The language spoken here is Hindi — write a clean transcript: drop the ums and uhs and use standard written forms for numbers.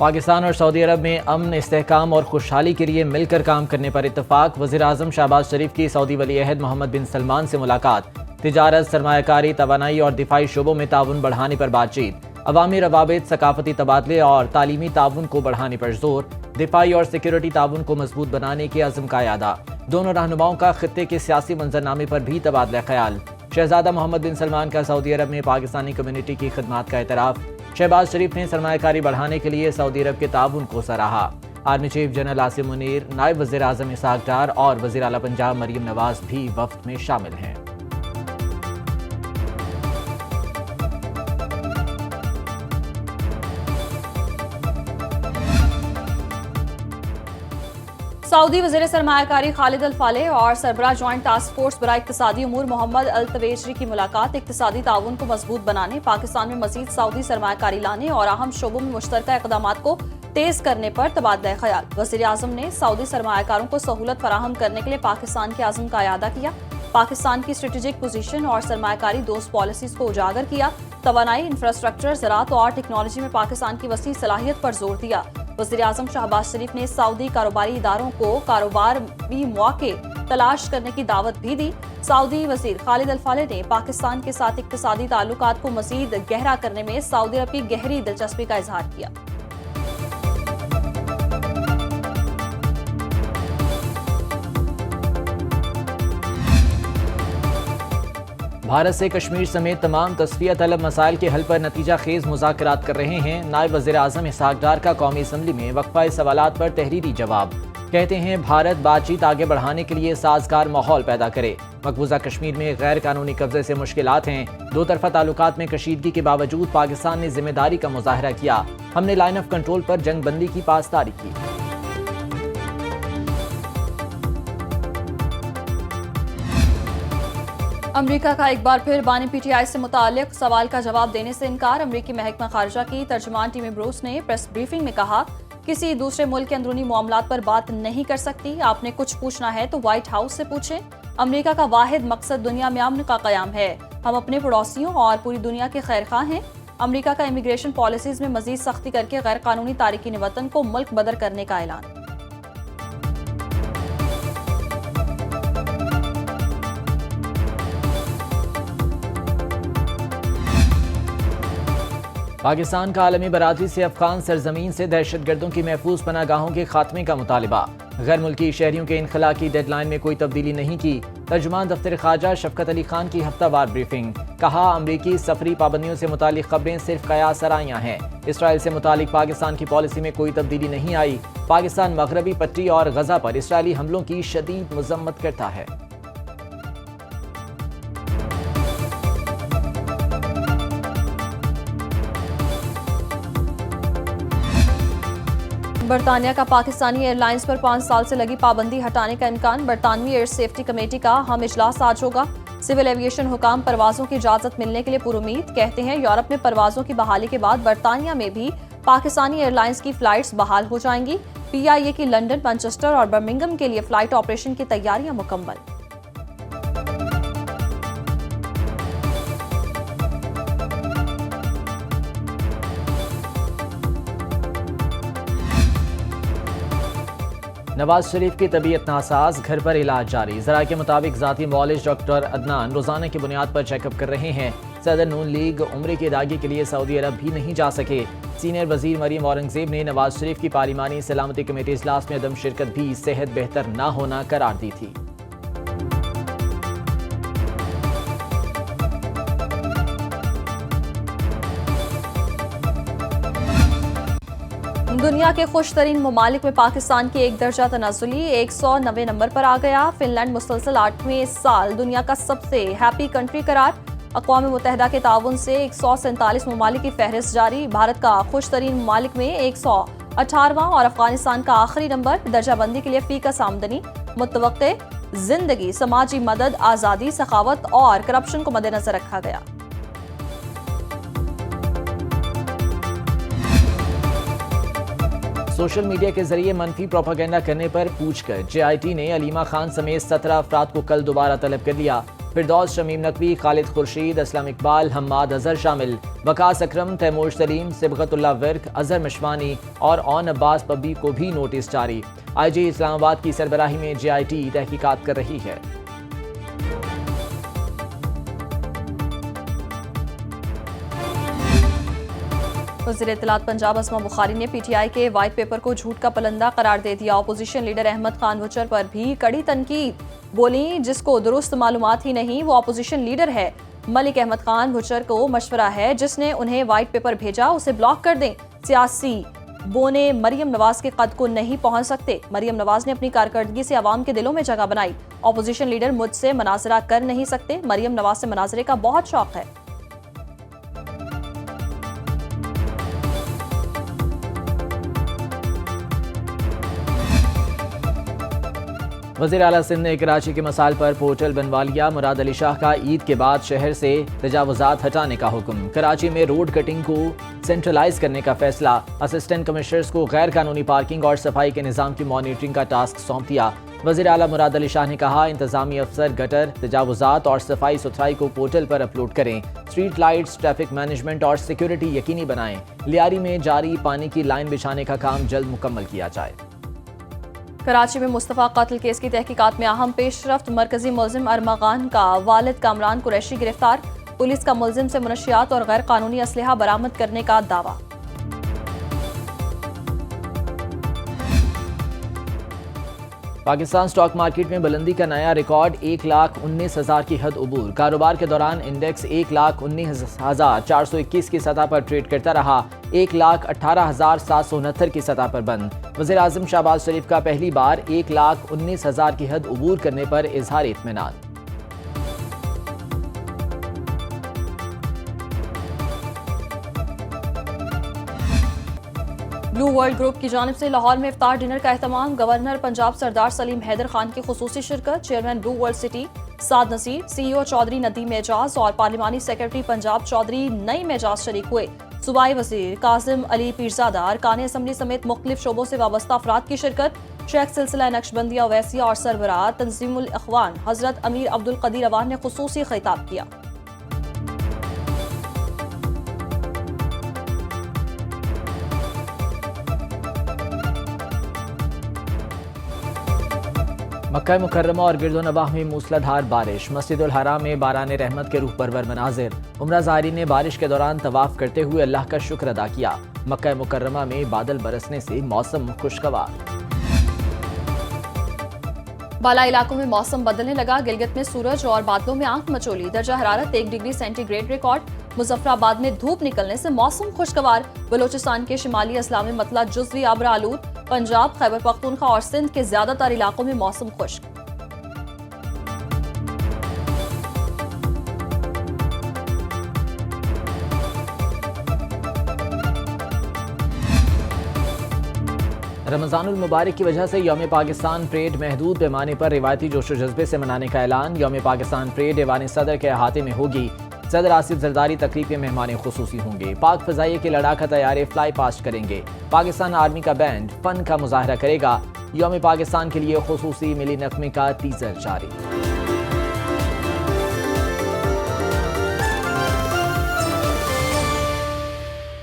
पाकिस्तान और सऊदी अरब में अमन, इस्तेहकाम और खुशहाली के लिए मिलकर काम करने पर इत्तफाक। वज़ीर आज़म शहबाज शरीफ की सऊदी वली अहद मोहम्मद बिन सलमान से मुलाकात। तिजारत, सरमायाकारी, तवानाई और दिफाई शोबों में ताउन बढ़ाने पर बातचीत। अवामी रवाबित, सकाफती तबादले और तालीमी ताउन को बढ़ाने पर जोर। दिफाई और सिक्योरिटी ताउन को मजबूत बनाने के अज़्म का यादा। दोनों रहनुमाओं का खित्ते के सियासी मंजरनामे पर भी तबादला ख्याल। शहजादा मोहम्मद बिन सलमान का सऊदी अरब में पाकिस्तानी कम्युनिटी की खिदमत का एतराफ़। शहबाज शरीफ ने सरमायाकारी बढ़ाने के लिए सऊदी अरब के ताउन को सराहा। Army chief general Asim Munir, नायब वज़ीर आज़म इसहाक डार और वज़ीर आला पंजाब मरीम नवाज भी वफ्द में शामिल हैं। सऊदी वज़ीर सरमायाकारी खालिद अल फालेह और सरबराह जॉइंट टास्क फोर्स बराए इक्तिसादी उमूर मोहम्मद अल तवेजरी की मुलाकात। इक्तिसादी ताउन को मजबूत बनाने, पाकिस्तान में मज़ीद सऊदी सरमायाकारी लाने और अहम शोबों में मुश्तरका इक़दामात को तेज करने पर तबादला ख्याल। वज़ीर आज़म ने सऊदी सरमायाकारों को सहूलत फराहम करने के लिए पाकिस्तान के आज़म का यादा किया। पाकिस्तान की स्ट्रेटेजिक पोजीशन और सरमायाकारी दोस्त पॉलिसीज को उजागर किया। तवानाई, इंफ्रास्ट्रक्चर, ज़राअत और टेक्नोलॉजी में पाकिस्तान की वसी सलाहियत पर जोर दिया। वज़ीर आज़म शहबाज शरीफ ने सऊदी कारोबारी इदारों को कारोबारी मौके तलाश करने की दावत भी दी। सऊदी वज़ीर खालिद अल फालेह ने पाकिस्तान के साथ इक्तिसादी ताल्लुकात को मज़ीद गहरा करने में सऊदी अरब की गहरी दिलचस्पी का इजहार किया। भारत से कश्मीर समेत तमाम तस्फिया तलब मसाइल के हल पर नतीजा खेज मुज़ाकरात कर रहे हैं। नायब वज़ीर आज़म इसहाक डार का कौमी असम्बली में वक्फा सवालात पर तहरीरी जवाब। कहते हैं भारत बातचीत आगे बढ़ाने के लिए साजगार माहौल पैदा करे। मकबूजा कश्मीर में गैर कानूनी कब्जे से मुश्किलात हैं। दो तरफा ताल्लुकात में कशीदगी के बावजूद पाकिस्तान ने जिम्मेदारी का मुजाहरा किया। हमने लाइन ऑफ कंट्रोल पर जंग बंदी की पासदारी की। अमरीका का एक बार फिर बानी पीटीआई से मुताल्लिक सवाल का जवाब देने से इनकार। अमरीकी महकमा खारजा की तर्जुमान टीमी ब्रूस ने प्रेस ब्रीफिंग में कहा, किसी दूसरे मुल्क के अंदरूनी मामलात पर बात नहीं कर सकती। आपने कुछ पूछना है तो व्हाइट हाउस से पूछें। अमरीका का वाहिद मकसद दुनिया में अमन का कयाम है। हम अपने पड़ोसियों और पूरी दुनिया के खैरखा हैं। अमरीका का इमिग्रेशन पॉलिसीज में मजीद सख्ती करके गैर कानूनी तारिकीन वतन को मुल्क बदर करने का ऐलान। पाकिस्तान का आलमी बरादरी से अफगान सरजमीन से दहशतगर्दों की महफूज पनागाहों के खात्मे का मुतालिबा। गैर मुल्की शहरियों के इनखला की डेडलाइन में कोई तब्दीली नहीं की। तर्जुमान दफ्तर खारजा शफकत अली खान की हफ्तावार ब्रीफिंग। कहा, अमरीकी सफरी पाबंदियों से मुतालिक खबरें सिर्फ कयास सराइयां हैं। इसराइल से मुतालिक पाकिस्तान की पॉलिसी में कोई तब्दीली नहीं आई। पाकिस्तान मगरबी पट्टी और गजा पर इसराइली हमलों की शदीद मजम्मत करता है। बरतानिया का पाकिस्तानी एयरलाइंस पर 5 साल से लगी पाबंदी हटाने का इम्कान। बरतानवी एयर सेफ्टी कमेटी का हम इजलास आज होगा। सिविल एविएशन हुकाम परवाजों की इजाजत मिलने के लिए पुरुमीद। कहते हैं यूरोप में परवाजों की बहाली के बाद बरतानिया में भी पाकिस्तानी एयरलाइंस की फ्लाइट्स बहाल हो जाएंगी। PIA की लंदन, मैनचेस्टर और बर्मिंघम के लिए फ्लाइट ऑपरेशन की तैयारियां मुकम्मल। नवाज शरीफ की तबीयत नासाज, घर पर इलाज जारी। जरा के मुताबिक जाती मौलिज डॉक्टर अदनान रोजाना की बुनियाद पर चेकअप कर रहे हैं। सदर नून लीग उम्रे की अदायगी के लिए सऊदी अरब भी नहीं जा सके। सीनियर वजीर मरीम औरंगजेब ने नवाज शरीफ की पार्लिमानी सलामती कमेटी इजलास में अदम शिरकत भी सेहत बेहतर न होना करार दी थी। दुनिया के खुश तरीन ममालिक में पाकिस्तान की एक दर्जा तनाजुली 190 नंबर पर आ गया। फिनलैंड मुसलसल 8वें साल दुनिया का सबसे हैप्पी कंट्री करार। अक़वाम मुत्तहिदा के ताउन से 147 ममालिक की फहरिस्त जारी। भारत का खुश तरीन ममालिक में 118वां और अफगानिस्तान का आखिरी नंबर। दर्जाबंदी के लिए फीकस आमदनी, मुतवक्के जिंदगी, समाजी मदद, आज़ादी, सखावत और करप्शन को मद्देनजर रखा गया। सोशल मीडिया के जरिए मनफी प्रोपागेंडा करने पर पूछकर JIT ने अलीमा खान समेत 17 अफराद को कल दोबारा तलब कर लिया। फिरदौस शमीम नकवी, खालिद खुर्शीद, असलम इकबाल, हम्माद अजहर शामिल। वकास अकरम, तैमूर सलीम, सिबगतुल्लाह विर्क, अजहर मशवानी और ओन अब्बास पब्बी को भी नोटिस जारी। IG इस्लामाबाद की सरबराही में JIT तहकीकात कर रही है। वज़ीर इत्तलात पंजाब अस्मा बुखारी ने PTI के वाइट पेपर को झूठ का पलंदा करार दे दिया। अपोजिशन लीडर अहमद खान वचर पर भी कड़ी तनकीद। बोली, जिसको दुरुस्त मालूमात ही नहीं वो अपोजिशन लीडर है। मलिक अहमद खान वचर को मशवरा है, जिसने उन्हें वाइट पेपर भेजा उसे ब्लॉक कर दें। सियासी बोने मरियम नवाज के कद को नहीं पहुंच सकते। मरियम नवाज ने अपनी कारकर्दगी से आवाम के दिलों में जगह बनाई। अपोजिशन लीडर मुझसे मनाजरा कर नहीं सकते। मरियम नवाज से मनाजरे का बहुत शौक है। वज़ीर आला सिंध ने कराची के मसाइल पर पोर्टल बनवा लिया। मुराद अली शाह का ईद के बाद शहर से तजावुज़ात हटाने का हुक्म। कराची में रोड कटिंग को सेंट्रलाइज करने का फैसला। असिस्टेंट कमिश्नर्स को गैर कानूनी पार्किंग और सफाई के निज़ाम की मॉनिटरिंग का टास्क सौंप दिया। वज़ीर आला मुराद अली शाह ने कहा, इंतजामी अफसर गटर, तजावुज़ात और सफाई सुथराई को पोर्टल पर अपलोड करें। स्ट्रीट लाइट्स, ट्रैफिक मैनेजमेंट और सिक्योरिटी यकीनी बनाएं। लियारी में जारी पानी की लाइन बिछाने का काम जल्द मुकम्मल किया जाए। कराची में मुस्तफ़ा कत्ल केस की तहकीकात में अहम पेशरफ्त। मरकजी मुलजिम अरमागान का वालिद कामरान कुरैशी गिरफ्तार। पुलिस का मुलजिम से मनशियात और गैर कानूनी असलहा बरामद करने का दावा। पाकिस्तान स्टॉक मार्केट में बुलंदी का नया रिकॉर्ड 1,19,000 की हद उबूर। कारोबार के दौरान इंडेक्स 1,19,421 की सतह पर ट्रेड करता रहा। 1,18,769 की सतह पर बंद। वज़ीर आज़म शहबाज शरीफ का पहली बार 1,19,000 की हद उबूर करने पर इजहार इत्मीनान। ब्लू वर्ल्ड ग्रुप की जानिब से लाहौर में इफ्तार डिनर का एहतमाम। गवर्नर पंजाब सरदार सलीम हैदर खान की खुसूसी शिरकत। चेयरमैन ब्लू वर्ल्ड सिटी साद नसीर, CEO चौधरी नदीम एजाज और पार्लिमानी सेक्रेटरी पंजाब चौधरी नईम एजाज शरीक हुए। सूबाई वजीर कासिम अली पीरजादा, अरकान असम्बली समेत मुख्तलिफ शोबों से वाबस्ता अफराद की शिरकत। शेख सिलसिला नक्शबंदिया ओवैसिया और सरबराह तंजीमुल अखवान हजरत अमीर अब्दुल कदीर अवान ने खुसूसी खिताब किया। मक्का मुकर्रमा और गिरदोनवाह में मूसलाधार बारिश। मस्जिदुल हराम में बारान रहमत के रूह परवर मनाजिर। उम्रा ज़ायरीन ने बारिश के दौरान तवाफ करते हुए अल्लाह का शुक्र अदा किया। मक्का मुकर्रमा में बादल बरसने से मौसम खुशगवार। बाला इलाकों में मौसम बदलने लगा। गिलगित में सूरज और बादलों में आंख मचोली। दर्जा हरारत 1 डिग्री सेंटीग्रेड रिकॉर्ड। मुजफ्फराबाद में धूप निकलने से मौसम खुशगवार। बलोचिस्तान के शिमाली अजला में मतला जुज़वी अब्र आलूद। पंजाब, खैबर पख्तूनख्वा और सिंध के ज्यादातर इलाकों में मौसम खुश्क। रमज़ानुल मुबारक की वजह से यौम पाकिस्तान परेड महदूद पैमाने पर रिवायती जोशो जज्बे से मनाने का ऐलान। यौम पाकिस्तान परेड ऐवान सदर के अहाते में होगी। सदर आसिफ जरदारी तकरीब के मेहमान खुसूसी होंगे। पाक फ़ज़ाइये के लड़ाका तैयारे फ्लाई पास्ट करेंगे। पाकिस्तान आर्मी का बैंड फन का मुजाहरा करेगा। यौम पाकिस्तान के लिए खुसूसी मिली नगमे का टीजर जारी।